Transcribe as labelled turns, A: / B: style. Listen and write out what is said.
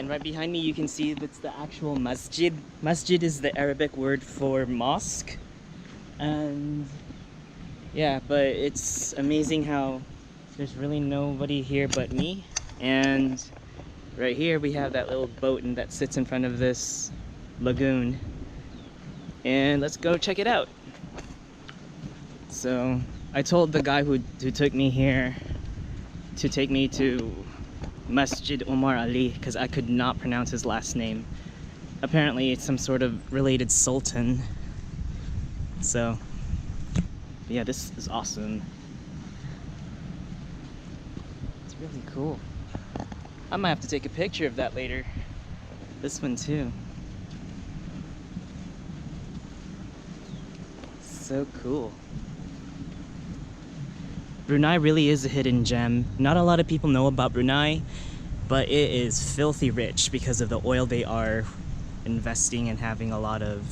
A: And right behind me you can see that's the actual masjid. Masjid is the Arabic word for mosque. And yeah, but it's amazing how there's really nobody here but me. And right here we have that little boat and that sits in front of this lagoon. And let's go check it out. So I told the guy who took me here to take me to Masjid Omar Ali because I could not pronounce his last name. Apparently it's some sort of related sultan. So yeah, this is awesome. It's really cool. I might have to take a picture of that later. This one too. So cool. Brunei really is a hidden gem. Not a lot of people know about Brunei, but it is filthy rich because of the oil they are investing and having a lot of